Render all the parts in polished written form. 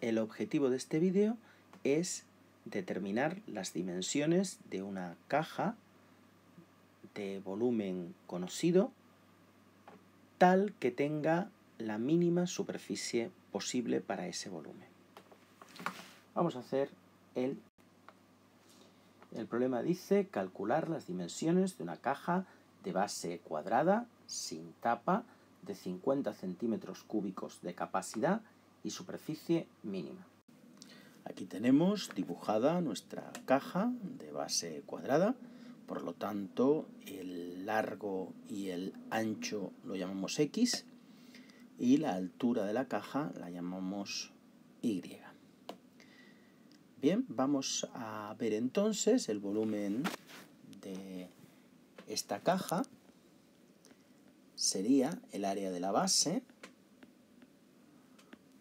el objetivo de este vídeo es determinar las dimensiones de una caja de volumen conocido tal que tenga la mínima superficie posible para ese volumen. Vamos a hacer el problema. Dice calcular las dimensiones de una caja de base cuadrada sin tapa de 50 centímetros cúbicos de capacidad y superficie mínima. Aquí tenemos dibujada nuestra caja de base cuadrada, por lo tanto el largo y el ancho lo llamamos X y la altura de la caja la llamamos Y. Bien, vamos a ver entonces el volumen de esta caja. Sería el área de la base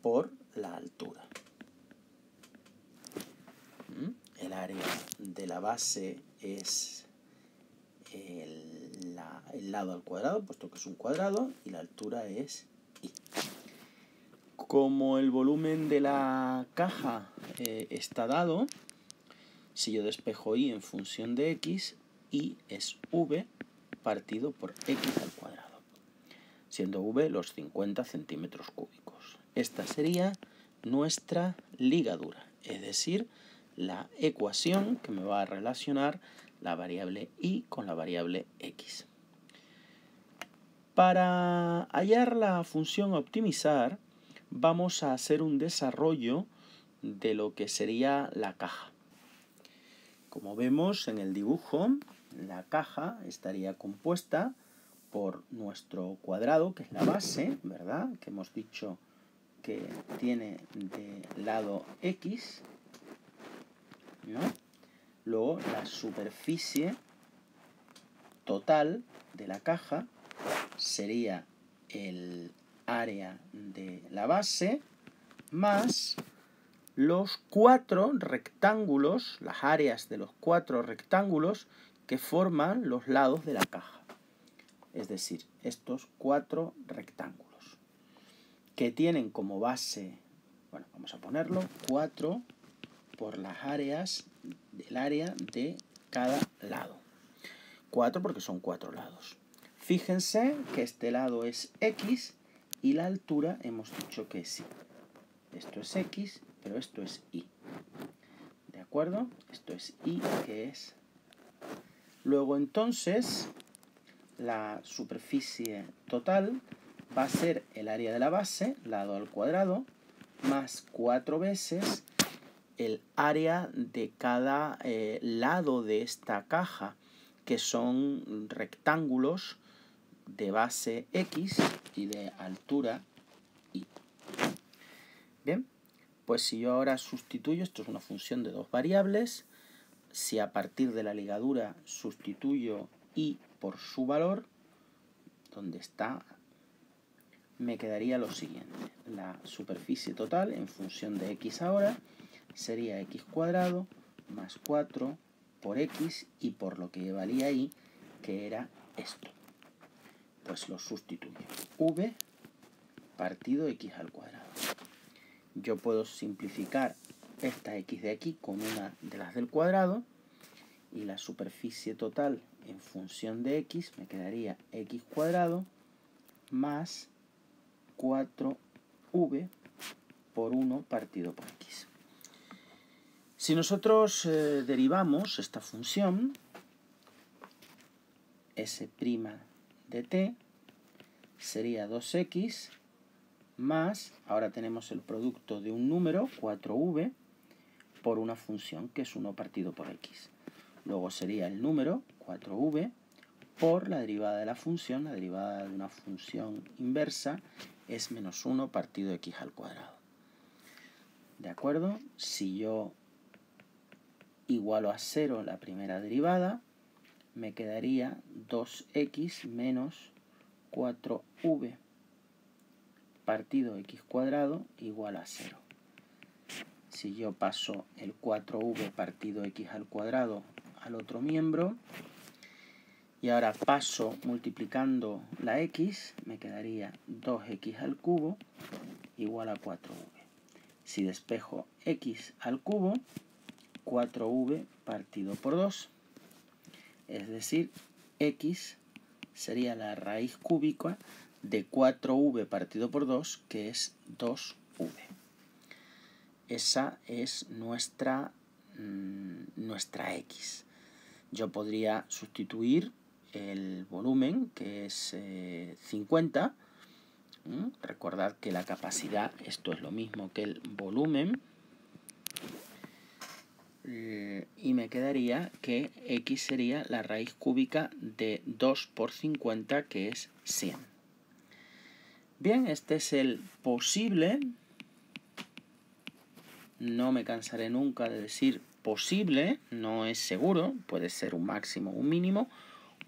por la altura. El área de la base es el lado al cuadrado, puesto que es un cuadrado, y la altura es Y. Como el volumen de la caja está dado, si yo despejo Y en función de X, Y es V partido por X al cuadrado, siendo V los 50 centímetros cúbicos. Esta sería nuestra ligadura, es decir, la ecuación que me va a relacionar la variable Y con la variable X. Para hallar la función a optimizar, vamos a hacer un desarrollo de lo que sería la caja. Como vemos en el dibujo, la caja estaría compuesta por nuestro cuadrado, que es la base, ¿verdad? Que hemos dicho que tiene de lado X, ¿no? Luego la superficie total de la caja sería el área de la base más los 4 rectángulos, las áreas de los 4 rectángulos que forman los lados de la caja. Es decir, estos 4 rectángulos que tienen como base, bueno, vamos a ponerlo 4 por las áreas del área de cada lado. 4 porque son 4 lados. Fíjense que este lado es X y la altura hemos dicho que es Y. Esto es X, pero esto es Y. ¿De acuerdo? Esto es Y, que es... Luego entonces, la superficie total va a ser el área de la base, lado al cuadrado, más 4 veces el área de cada lado de esta caja, que son rectángulos de base X y de altura Y. Bien, pues si yo ahora sustituyo, esto es una función de 2 variables, si a partir de la ligadura sustituyo Y por su valor, donde está, me quedaría lo siguiente. La superficie total en función de X ahora sería X cuadrado más 4 por X y por lo que valía Y, que era esto. Pues lo sustituyo. V partido X al cuadrado. Yo puedo simplificar esta X de aquí con una de las del cuadrado y la superficie total en función de X me quedaría X cuadrado más 4V por 1 partido por X. Si nosotros derivamos esta función, S' de t sería 2x más, ahora tenemos el producto de un número, 4v, por una función que es 1 partido por x. Luego sería el número, 4v, por la derivada de la función. La derivada de una función inversa es menos 1 partido x al cuadrado. ¿De acuerdo? Si yo igualo a 0 la primera derivada, me quedaría 2x menos 4v partido x cuadrado igual a 0. Si yo paso el 4v partido x al cuadrado al otro miembro, y ahora paso multiplicando la x, me quedaría 2x al cubo igual a 4v. Si despejo x al cubo, 4v partido por 2. Es decir, x sería la raíz cúbica de 4v partido por 2, que es 2v. Esa es nuestra x. Yo podría sustituir el volumen, que es 50. Recordad que la capacidad, esto es lo mismo que el volumen. Y me quedaría que x sería la raíz cúbica de 2 por 50, que es 100. Bien, este es el posible. No me cansaré nunca de decir posible, no es seguro, puede ser un máximo o un mínimo,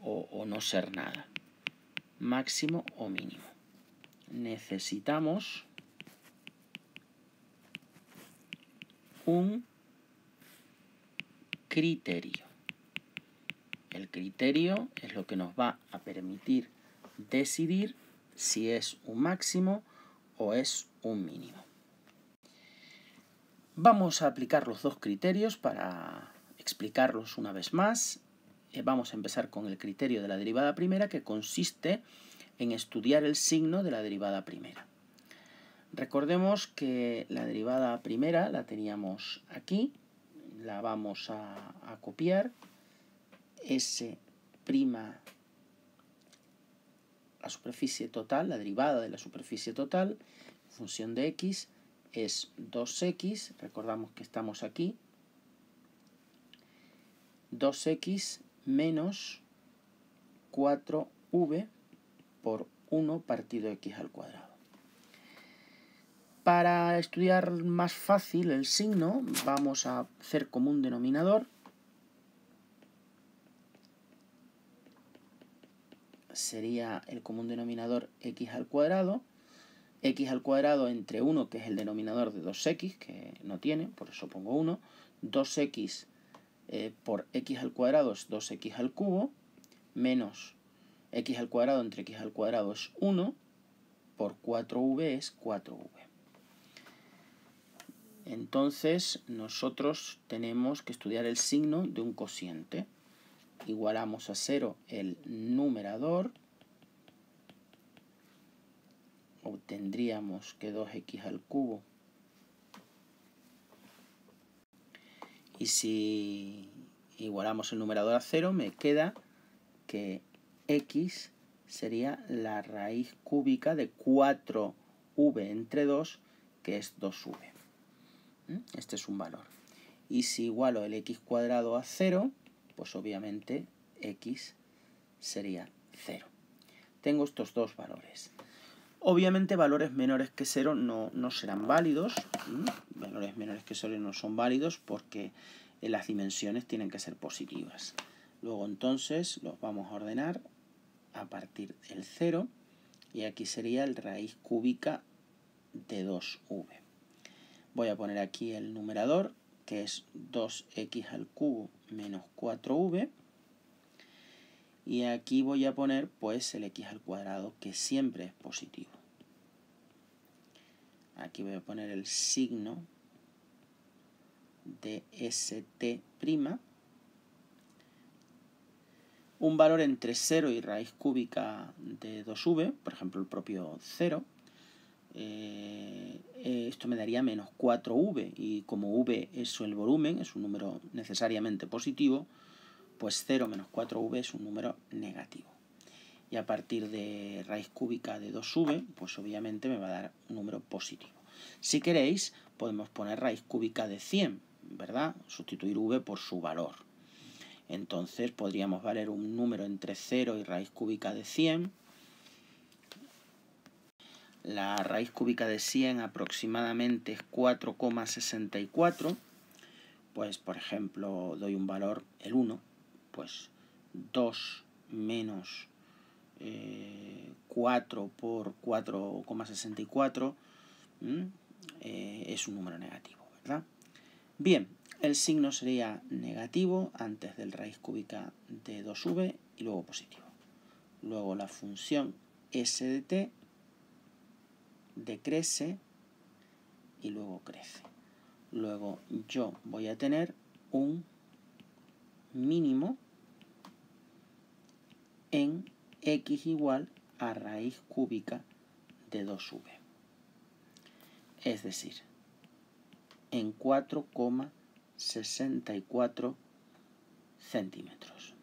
o no ser nada. Máximo o mínimo. Necesitamos un criterio. El criterio es lo que nos va a permitir decidir si es un máximo o es un mínimo. Vamos a aplicar los dos criterios para explicarlos una vez más. Vamos a empezar con el criterio de la derivada primera, que consiste en estudiar el signo de la derivada primera. Recordemos que la derivada primera la teníamos aquí, la vamos a copiar. S', la superficie total, la derivada de la superficie total, en función de x, es 2x, recordamos que estamos aquí, 2x menos 4v por 1 partido x al cuadrado. Para estudiar más fácil el signo, vamos a hacer común denominador. Sería el común denominador x al cuadrado. X al cuadrado entre 1, que es el denominador de 2x, que no tiene, por eso pongo 1. 2x por x al cuadrado es 2x al cubo, menos x al cuadrado entre x al cuadrado es 1, por 4v es 4v. Entonces nosotros tenemos que estudiar el signo de un cociente. Igualamos a 0 el numerador. Obtendríamos que 2x al cubo. Y si igualamos el numerador a 0, me queda que x sería la raíz cúbica de 4v entre 2, que es 2v. Este es un valor. Y si igualo el x cuadrado a 0, pues obviamente x sería 0. Tengo estos dos valores. Obviamente valores menores que 0 no serán válidos. Valores menores que 0 no son válidos porque las dimensiones tienen que ser positivas. Luego entonces los vamos a ordenar a partir del 0 y aquí sería la raíz cúbica de 2v. Voy a poner aquí el numerador, que es 2x al cubo menos 4v. Y aquí voy a poner pues el x al cuadrado, que siempre es positivo. Aquí voy a poner el signo de st'. Un valor entre 0 y raíz cúbica de 2v, por ejemplo el propio 0. Esto me daría menos 4v, y como v es el volumen, es un número necesariamente positivo, pues 0 menos 4v es un número negativo. Y a partir de raíz cúbica de 2v, pues obviamente me va a dar un número positivo. Si queréis, podemos poner raíz cúbica de 100, ¿verdad? Sustituir v por su valor. Entonces podríamos valer un número entre 0 y raíz cúbica de 100. La raíz cúbica de 100 aproximadamente es 4,64. Pues, por ejemplo, doy un valor, el 1, pues 2 menos 4 por 4,64 es un número negativo, ¿verdad? Bien, el signo sería negativo antes del raíz cúbica de 2v y luego positivo. Luego la función s de t decrece y luego crece. Luego yo voy a tener un mínimo en x igual a raíz cúbica de 2v. Es decir, en 4,64 centímetros.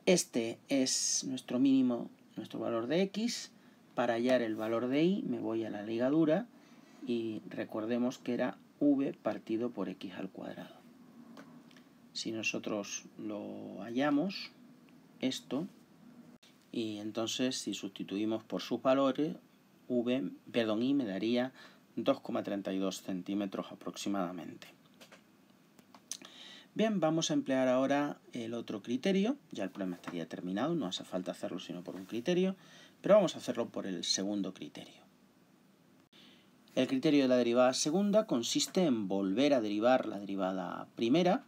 Este es nuestro mínimo, nuestro valor de x. Para hallar el valor de y me voy a la ligadura y recordemos que era v partido por x al cuadrado. Si nosotros lo hallamos, esto, y entonces si sustituimos por sus valores, y me daría 2,32 centímetros aproximadamente. Bien, vamos a emplear ahora el otro criterio. Ya el problema estaría terminado, no hace falta hacerlo sino por un criterio, pero vamos a hacerlo por el segundo criterio. El criterio de la derivada segunda consiste en volver a derivar la derivada primera.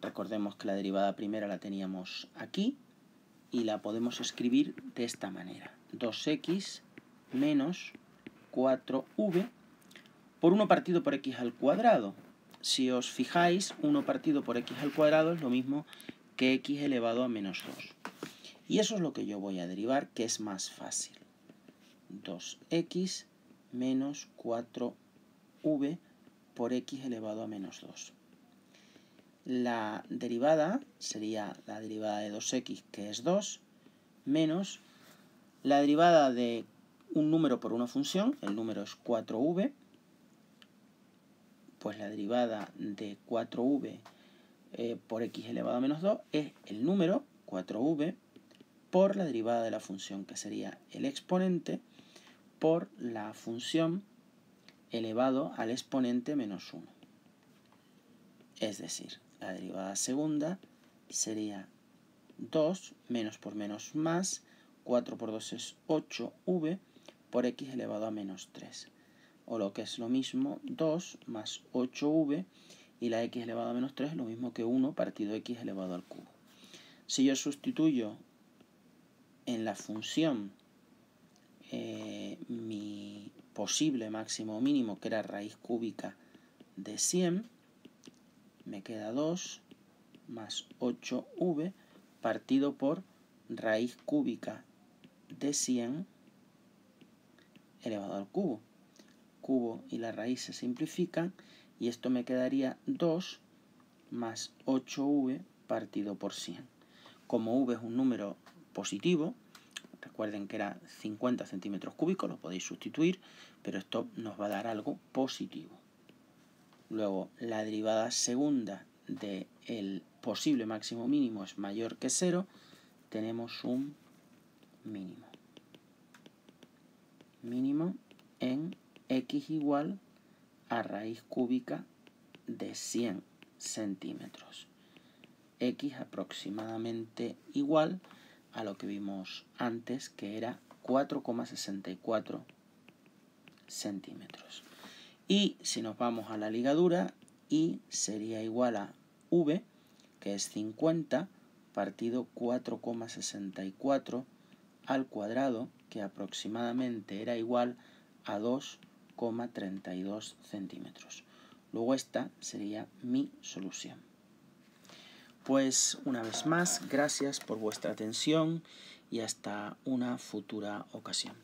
Recordemos que la derivada primera la teníamos aquí y la podemos escribir de esta manera. 2x menos 4v por 1 partido por x al cuadrado. Si os fijáis, 1 partido por x al cuadrado es lo mismo que x elevado a menos 2. Y eso es lo que yo voy a derivar, que es más fácil. 2x menos 4v por x elevado a menos 2. La derivada sería la derivada de 2x, que es 2, menos la derivada de un número por una función, el número es 4v, pues la derivada de 4v por x elevado a menos 2 es el número 4v por la derivada de la función, que sería el exponente por la función elevado al exponente menos 1. Es decir, la derivada segunda sería 2, menos por menos más, 4 por 2 es 8v por x elevado a menos 3. O lo que es lo mismo, 2 más 8v, y la x elevado a menos 3 es lo mismo que 1 partido x elevado al cubo. Si yo sustituyo en la función mi posible máximo o mínimo, que era raíz cúbica de 100, me queda 2 más 8v partido por raíz cúbica de 100 elevado al cubo. Cubo y la raíz se simplifican y esto me quedaría 2 más 8v partido por 100. Como v es un número positivo, recuerden que era 50 centímetros cúbicos, lo podéis sustituir, pero esto nos va a dar algo positivo. Luego, la derivada segunda del posible máximo mínimo es mayor que 0, tenemos un mínimo. Mínimo en x igual a raíz cúbica de 100 centímetros. X aproximadamente igual a lo que vimos antes, que era 4,64 centímetros. Y si nos vamos a la ligadura, y sería igual a v, que es 50, partido 4,64 al cuadrado, que aproximadamente era igual a 2,32 centímetros. Luego esta sería mi solución. Pues una vez más, gracias por vuestra atención y hasta una futura ocasión.